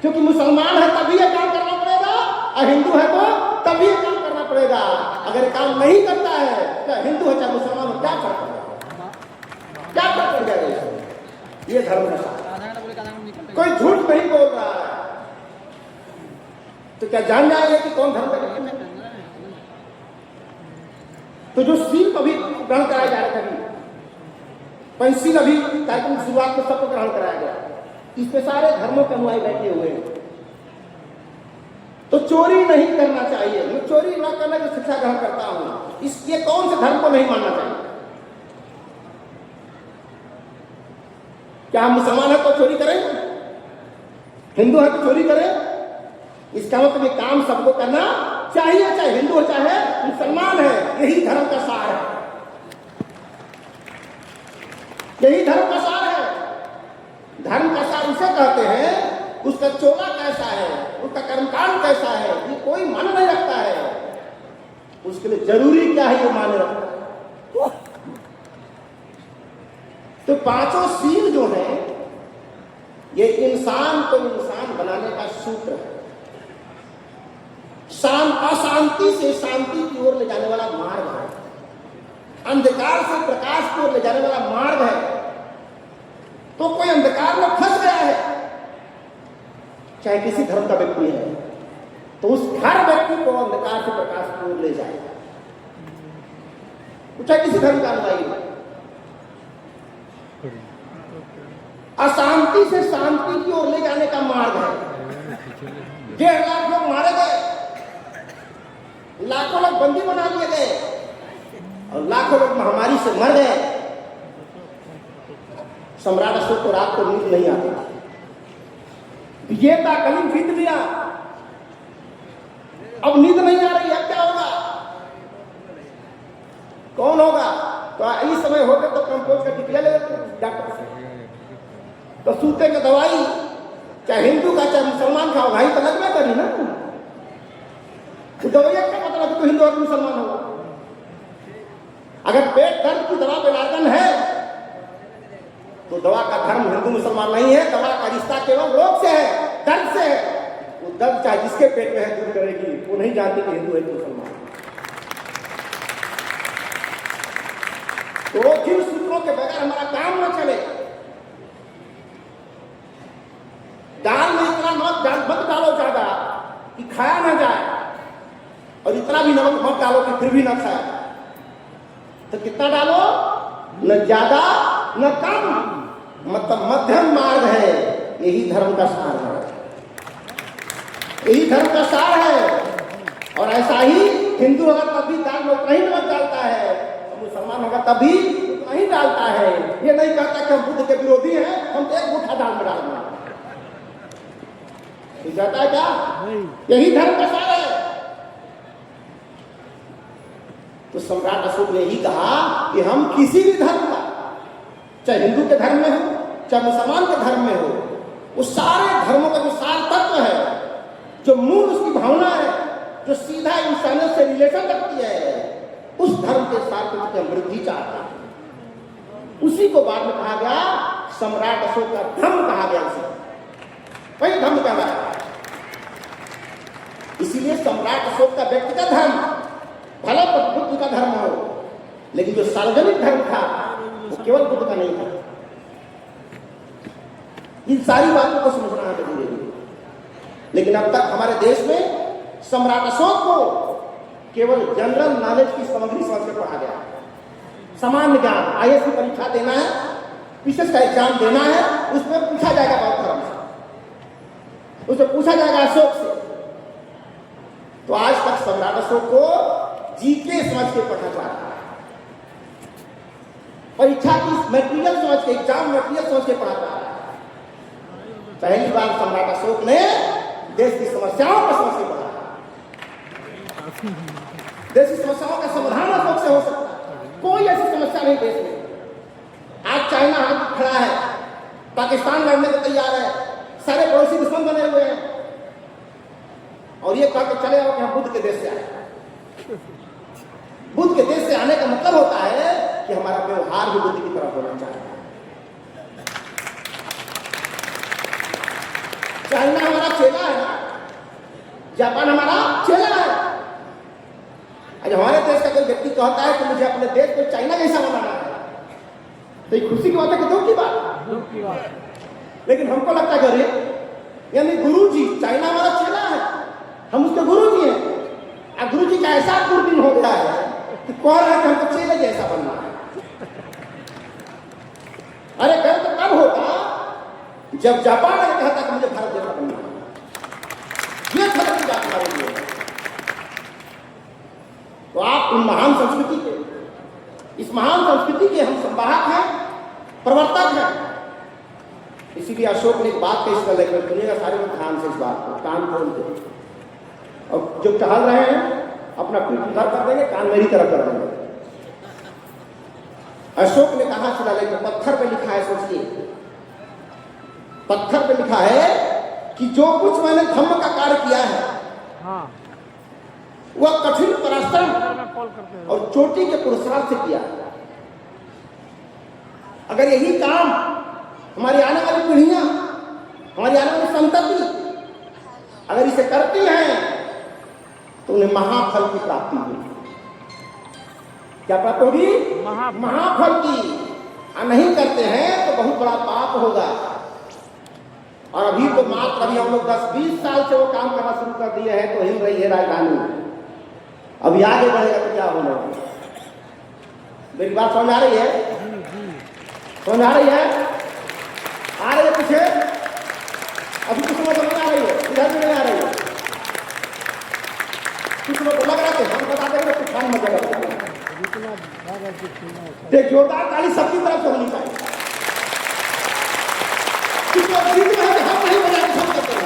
क्योंकि मुसलमान है तभी ये काम करना पड़ेगा, और हिंदू है तो तभी ये काम करना पड़ेगा। अगर काम नहीं करता है तो हिंदू है चाहे मुसलमान हो, क्या फर्क पड़ेगा? क्या फर्क पड़ जाएगा? ये धर्म का सार। कोई झूठ नहीं बोल रहा है तो क्या जान जाएंगे कि कौन धर्म का व्यक्ति है? तो जो सील अभी ग्रहण कराया जा रहा था, पेंसिल अभी कार्यक्रम की शुरुआत में सबको ग्रहण कराया गया, इसमें सारे धर्मों के अनुयायी बैठे हुए हैं। तो चोरी नहीं करना चाहिए। मैं चोरी न करने की शिक्षा ग्रहण करता हूं। इसलिए कौन से धर्म को नहीं मानना चाहिए? क्या हम मुसलमान है तो चोरी करें, हिंदू है तो चोरी करें? इसका मतलब ये काम सबको करना चाहिए, चाहे हिंदू हो चाहे मुसलमान है। यही धर्म का सार है, यही धर्म का सार है। धर्म का सार उसे कहते हैं उसका चोला कैसा है, उसका कर्मकांड कैसा है, ये कोई माने नहीं रखता है। उसके लिए जरूरी क्या है ये माने रखता है। तो पांचों सील जो है ये इंसान को इंसान बनाने का सूत्र है। अशांति से शांति की ओर ले जाने वाला मार्ग है, अंधकार से प्रकाश की ओर ले जाने वाला मार्ग है। तो कोई अंधकार में फंस गया है, चाहे किसी धर्म का व्यक्ति है, तो उस हर व्यक्ति को अंधकार से प्रकाश की ओर ले जाएगा, चाहे किसी धर्म का अनुयायी हो। अशांति से शांति की ओर ले जाने का मार्ग है। 1.5 लाख लोग मारे गए, लाखों लोग बंदी बना लिए गए, और लाखों लोग महामारी से मर गए। सम्राट अशोक को रात को नींद नहीं आती। विजेता कलिंग जीत लिया, अब नींद नहीं आ रही, अब क्या होगा? कौन होगा? तो इस समय होते तो कंपोज का टिकिया ले लेते डॉक्टर से, तो सूते की दवाई चाहे हिंदू का चाहे मुसलमान का होगा, ही तो लगना करी ना। तो दवाइया का मतलब तो हिंदू और मुसलमान होगा। अगर पेट दर्द की दवा बेलागन है तो दवा का धर्म हिंदू मुसलमान नहीं है, दवा का रिश्ता केवल रोग से है, दर्द से है। वो दर्द चाहे जिसके पेट में है दूर करेगी, वो नहीं जानती कि हिंदू है कि मुसलमान। तो जिन सूत्रों के बगैर हमारा काम न चले, दाल में इतना नमक मत डालो ज्यादा कि खाया ना जाए, और इतना भी नमक मत डालो कि फिर भी ना खाया। तो कितना डालो, न ज्यादा न कम, मतलब मध्यम मार्ग है। यही धर्म का सार है, यही धर्म का सार है। और ऐसा ही हिंदू होगा तब भी दाल में उतना ही नमक डालता है, और मुसलमान होगा तब भी उतना ही डालता है। ये नहीं कहता कि हम बुद्ध के विरोधी हैं, हम एक मुट्ठा दाल में डाल दें। कहता है क्या? यही धर्म का सार है। तो सम्राट अशोक ने यही कहा कि हम किसी भी धर्म का, चाहे हिंदू के धर्म में हो चाहे मुसलमान के धर्म में हो, उस सारे धर्मों का जो सार तत्व है, जो मूल उसकी भावना है, जो सीधा इंसानियत से रिलेशन रखती है, उस धर्म के सार तत्व की वृद्धि चाहता है। उसी को बाद में कहा गया सम्राट अशोक का धर्म कहा गया, उसे वही धर्म कहा गया। इसीलिए सम्राट अशोक का व्यक्तिगत धर्म भले बुद्ध का धर्म हो, लेकिन जो सार्वजनिक धर्म था वो केवल बुद्ध का नहीं था। इन सारी बातों को समझना है धीरे धीरे। लेकिन अब तक हमारे देश में सम्राट अशोक को केवल जनरल नॉलेज की सामग्री समझ कर पढ़ा गया। सामान्य ज्ञान, आईएएस की परीक्षा देना है, पीसीएस का एग्जाम देना है, उसमें पूछा जाएगा बौद्ध धर्म से, उसमें पूछा जाएगा अशोक से। तो आज तक सम्राट अशोक को जीके समझ के पढ़ा जा रहा है, परीक्षा की मटेरियल समझ के, एग्जाम मटेरियल समझ के पढ़ा जा रहा है। पहली बार सम्राट अशोक ने देश की समस्याओं को समझ के पढ़ा। देश की समस्याओं का समाधान अशोक से हो सकता है। कोई ऐसी समस्या नहीं देश में। आज चाइना हाथ खड़ा है, पाकिस्तान लड़ने को तैयार है, सारे पड़ोसी दुश्मन बने हुए हैं, और ये कह के चले आओ कि हम बुद्ध के देश से आए। बुद्ध के देश से आने का मतलब होता है कि हमारा व्यवहार भी बुद्ध की तरफ होना चाहिए। चाइना हमारा चेला है ना, जापान हमारा चेला है। आज हमारे देश का कोई व्यक्ति कहता है कि मुझे अपने देश को चाइना जैसा बनाना है, तो ये खुशी की बात है कि दुख की बात। लेकिन हमको लगता है कि यानी गुरु जी, चाइना हमारा चेला है, हम उसके गुरु जी हैं। अब गुरु जी का ऐसा दुर्दिन हो गया है कि कह रहा है कि हमको चेले जैसा बनना है। अरे गर्व तो कब होगा जब जापान ने कहता कि मुझे भारत जैसा बनना है। ये खत्म बात हमारे लिए। तो आप उन महान संस्कृति के, इस महान संस्कृति के हम संवाहक हैं, प्रवर्तक हैं। इसीलिए अशोक ने एक बात कही, इसका लेकर सुनिएगा सारे लोग ध्यान से, इस बात को कान खोल के। और जो टहल रहे हैं अपना पीठ उधार कर देंगे, कान मेरी तरफ कर देंगे। अशोक ने कहा शिलालेख में, पत्थर पे लिखा है, सोचिए पत्थर पे लिखा है कि जो कुछ मैंने धम्म का कार्य किया है, हाँ, वह कठिन परिश्रम और चोटी के पुरस्कार से किया। अगर यही काम हमारी आने वाली पीढ़ियां, हमारी आने वाली संतति अगर इसे करती हैं तो उन्हें महाफल की प्राप्ति होगी। क्या प्राप्त होगी? महाफल की। नहीं करते हैं तो बहुत बड़ा पाप होगा। और अभी तो मात्र अभी हम लोग 10-20 साल से वो काम करना शुरू कर दिए हैं, तो हिल रही है राजधानी। अभी आगे बढ़ेगा तो क्या होना? मेरी बात समझ आ रही है? समझ आ रही है? आ रही है पीछे? अभी कुछ समझ नहीं आ रही है, इधर भी नहीं आ रही है। कुछ लोग लग रहा है, हम बता देंगे कुछ काम मत करेगा। देख, जोरदार ताली सबकी तरफ से होनी चाहिए। हम नहीं बजा के हम करते हैं,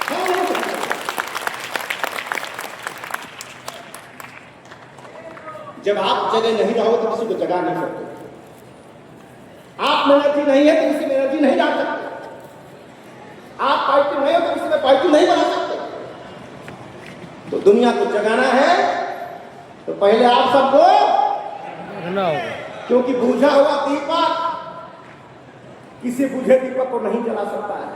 हम नहीं करते। जब आप जगह नहीं रहो तो किसी को जगा नहीं सकते। आप में एनर्जी नहीं है तो किसी में एनर्जी नहीं डाल सकते। आप पॉजिटिव नहीं हो तो किसी में पॉजिटिव नहीं बना सकते। तो दुनिया को जगाना है तो पहले आप सबको ना होगा, क्योंकि बुझा हुआ दीपक किसी बुझे दीपक को नहीं जला सकता है।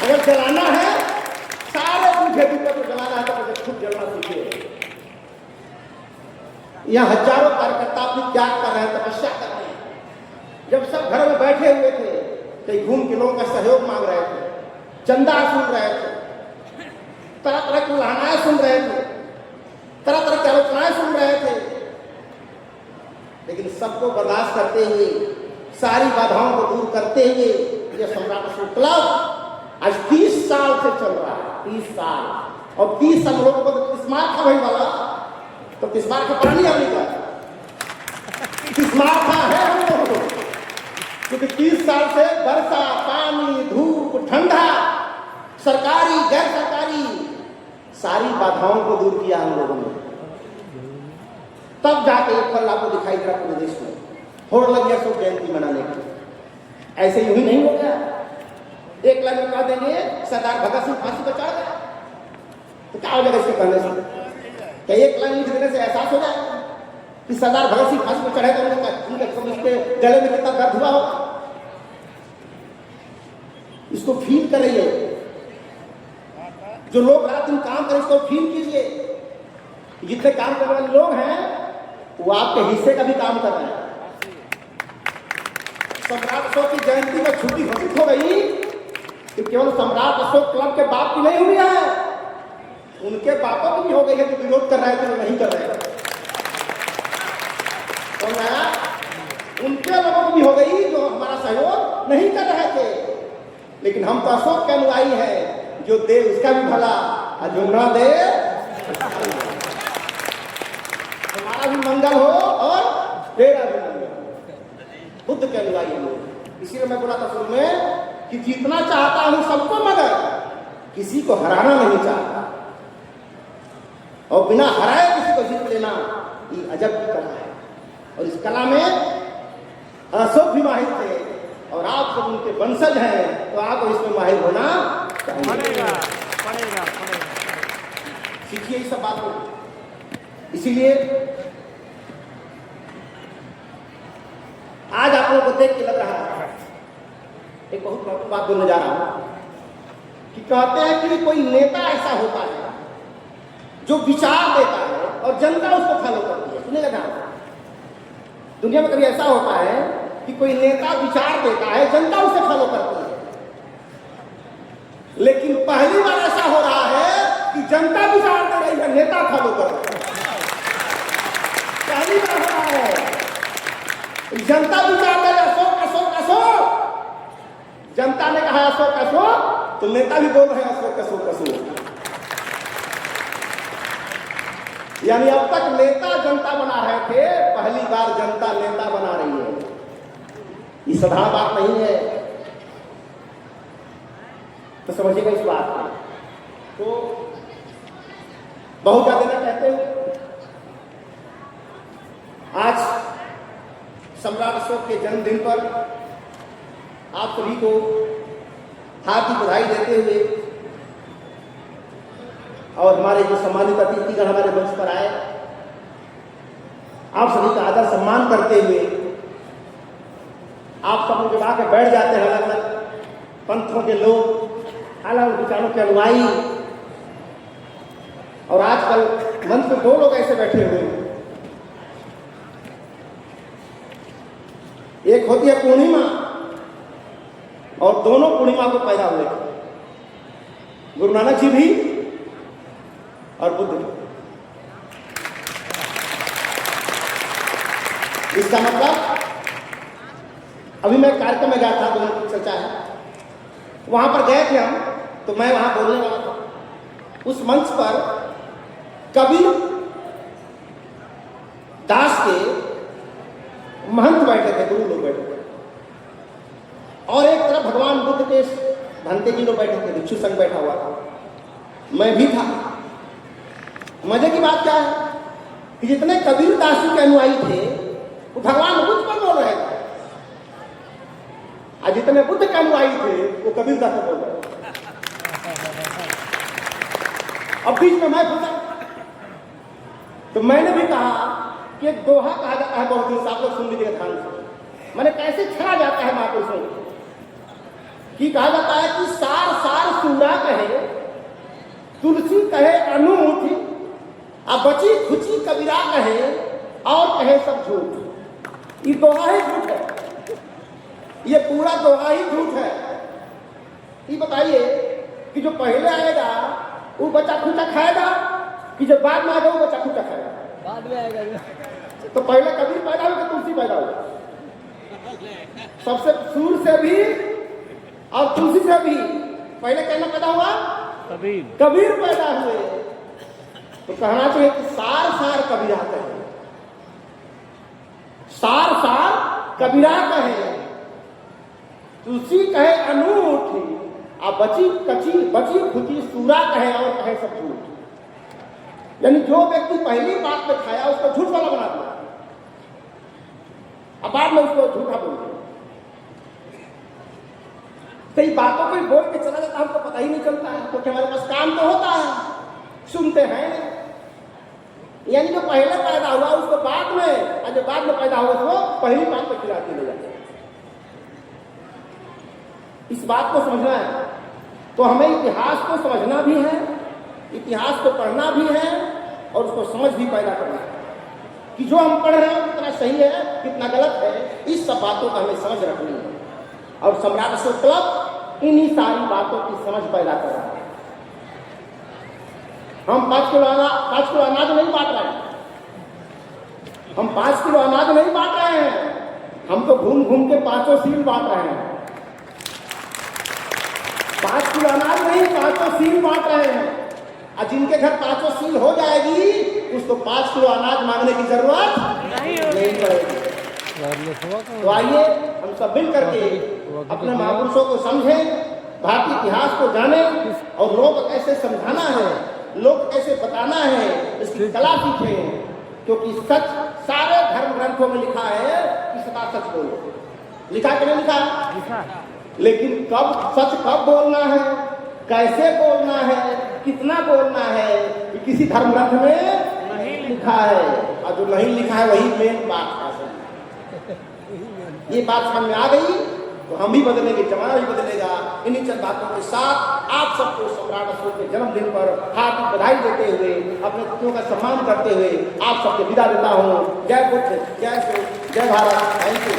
अगर जलाना है, सारे बुझे दीपक को जलाना है तो पहले खुद जलना सीखिए। यहाँ हजारों कार्यकर्ता अपनी त्याग कर रहे हैं, तपस्या कर रहे हैं। जब सब घर में बैठे हुए थे कहीं घूम के लोगों का सहयोग मांग रहे थे, चंदा सुन रहे थे, तरह तरह की उल्हानाएं सुन रहे थे, तरह तरह की आलोचनाएं सुन रहे थे, लेकिन सबको बर्दाश्त करते हुए, सारी बाधाओं को दूर करते हुए यह सम्राट अशोक क्लब आज 30 साल से चल रहा है। 30 साल और 30 साल लोगों को तो स्मार्ट था भाई वाला, तो स्मार्ट का पानी हमने का स्मार्ट था है हम लोगों को, क्योंकि 30 साल से वर्षा, पानी, धूप, ठंडा, सरकारी गैर सरकारी सारी बाधाओं को दूर किया हम लोगों ने। तब जाके एक फल आपको दिखाई दे रहा पूरे देश में, होड़ लग गया अशोक जयंती मनाने की। ऐसे यूं ही नहीं हो गया। एक लाइन में कह देंगे सरदार भगत सिंह फांसी पर चढ़ गया, तो क्या हो जाएगा इसके कहने से? क्या एक लाइन लिख देने से एहसास हो जाएगा कि सरदार भगत सिंह फांसी पर चढ़े तो उनके गले में कितना दर्द हुआ होगा? इसको फील कर रही है। जो लोग रात दिन काम करें इसको फील कीजिए। जितने काम करने वाले लोग हैं वो आपके हिस्से का भी काम कर रहे हैं। सम्राट अशोक की जयंती में छुट्टी घोषित हो गई तो केवल सम्राट अशोक क्लब के बाप की नहीं हुई है, उनके बापों की भी हो गई है जो विरोध कर रहे थे, वो नहीं कर रहे थे। और उनके लोगों की भी हो गई जो हमारा सहयोग नहीं कर रहे थे। लेकिन हम तो अशोक के अनुयायी हैं, जो दे उसका भी भला और जो ना दे हमारा भी मंगल हो और तेरा भी मंगल हो। बुद्ध के अनुयायी लोग, इसीलिए मैं बोला था शुरू में कि जीतना चाहता हूं सबको, मगर किसी को हराना नहीं चाहता, और बिना हराए किसी को जीत लेना ये अजब की कला है। और इस कला में अशोक भी माहिर थे और आप सब उनके वंशज हैं, तो आपको इसमें माहिर होना पड़ेगा। सीखिए इस सब बात को। इसीलिए आज आप लोगों को देख के लग रहा है, एक बहुत महत्वपूर्ण बात बोलने जा रहा हूं कि कहते हैं कि कोई नेता ऐसा होता है जो विचार देता है और जनता उसको फॉलो करती है। सुनिएगा ध्यान, दुनिया में कभी ऐसा होता है कि कोई नेता विचार देता है, जनता उसे फॉलो करती है। लेकिन पहली बार ऐसा हो रहा है कि जनता विचार दे रही है, नेता फॉलो कर रहा है। पहली बार हो रहा है, जनता विचार दे रही है अशोक अशोक अशोक, जनता ने कहा अशोक अशोक, तो नेता भी बोल रहे हैं अशोक अशोक अशोक। यानी अब तक नेता जनता बना रहे थे, पहली बार जनता नेता बना रही है। ये साधारण बात नहीं है, तो समझिएगा इस बात को। तो बहुत ज्यादा कहते हैं आज सम्राट अशोक के जन्मदिन पर आप सभी को हार्दिक बधाई देते हुए और हमारे जो सम्मानित अतिथिगण हमारे मंच पर आए, आप सभी का आदर सम्मान करते हुए आप सब लोग जब आके बैठ जाते हैं, अलग अलग पंथों के लोग, अलग विचारों के अनुयायी, और आजकल मंच पे 2 लोग ऐसे बैठे हुए हैं। एक होती है पूर्णिमा और दोनों पूर्णिमा को पैदा हुए, गुरु नानक जी भी और बुद्ध भी। इसका मतलब अभी मैं कार्यक्रम में गया था, दोनों की चर्चा है, वहां पर गए थे हम, तो मैं वहां बोलने वाला था। उस मंच पर कबीर दास के महंत बैठे थे, गुरु लोग बैठे थे, और एक तरफ भगवान बुद्ध के भंते जी लोग बैठे थे, भिक्षु संघ बैठा हुआ था, मैं भी था। मजे की बात क्या है कि जितने कबीर दास के अनुयायी थे वो भगवान बुद्ध पर बोल रहे थे, और जितने बुद्ध के अनुयायी थे वो कबीरदास से बोल रहे। अब बीच में मैं फंसा, तो मैंने भी कहा कि एक दोहा कहा जाता है बहुत दिन से, आप लोग सुन लीजिएगा ध्यान से। मैंने कैसे छड़ा जाता है महापुरुषों कि कहा जाता है कि सार सार सूरा कहे, तुलसी कहे अनूठ, अब बची खुची कबीरा कहे, और कहे सब झूठ। ये दोहा ही झूठ है, ये पूरा दोहा ही झूठ है। ये बताइए कि जो पहले आएगा वो बच्चा खुचा खाएगा कि जब बाद में आएगा वो बच्चा खुचा खाएगा? बाद में आएगा। तो पहले कबीर पैदा हुआ कि तुलसी पैदा हुआ? सबसे सूर से भी और तुलसी से भी पहले कहना पैदा हुआ कबीर पैदा हुए। तो कहना चाहिए कि सार सार कबीरा कहे, सार सार कबीरा कहे, तुलसी कहे अनूठी, अब बची खुची सूरा कहे, और कहे सब झूठ। यानी जो व्यक्ति पहली बात में खाया उसको झूठ वाला बना दिया, अब बाद में उसको झूठा बोल दिया। कई बातों को बोल के चला जाता है, हमको पता ही नहीं चलता है, क्योंकि हमारे पास काम तो होता है, सुनते हैं नहीं। यानी जो पहले पैदा हुआ उसको बाद में, और जो बाद में पैदा हुआ उसको पहली बात पे खिलाते ले जाते हैं। इस बात को समझना है तो हमें इतिहास को समझना भी है, इतिहास को पढ़ना भी है, और उसको समझ भी पैदा करना है कि जो हम पढ़ रहे हैं कितना सही है कितना गलत है। इस सब बातों का हमें समझ रखनी है, और सम्राट अशोक क्लब इन्हीं सारी बातों की समझ पैदा कर रहा है। हम 5 किलो अनाज नहीं बांट रहे हैं, हम 5 किलो अनाज नहीं बांट रहे हैं, हम तो घूम घूम के 5 सील बांट रहे हैं। 5 किलो अनाज नहीं, 5 सील बांट रहे हैं। और जिनके घर 5 सील हो जाएगी उसको 5 किलो अनाज मांगने की जरूरत नहीं पड़ेगी। तो आइए हम सब मिल करके अपने महापुरुषों को समझें, भारतीय इतिहास को जानें, और लोग कैसे समझाना है, लोग कैसे बताना है, इसकी कला सीखें। क्योंकि सच सारे धर्म ग्रंथों में लिखा है कि सदा सच बोलो, लिखा कि नहीं लिखा? लेकिन कब बोलना है, कैसे बोलना है, कितना बोलना है, कि किसी धर्म ग्रंथ में नहीं लिखा है। और जो नहीं लिखा है वही मेन बात है। ये बात समझ में आ गई तो हम भी बदलेंगे, जमाना भी बदलेगा। इन्हीं चंद बातों के साथ आप सबको सम्राट अशोक के जन्मदिन पर हार्दिक बधाई देते हुए, अपने तिथियों का सम्मान करते हुए आप सबको विदा देता हूँ। जय बुद्ध, जय भारत, थैंक यू।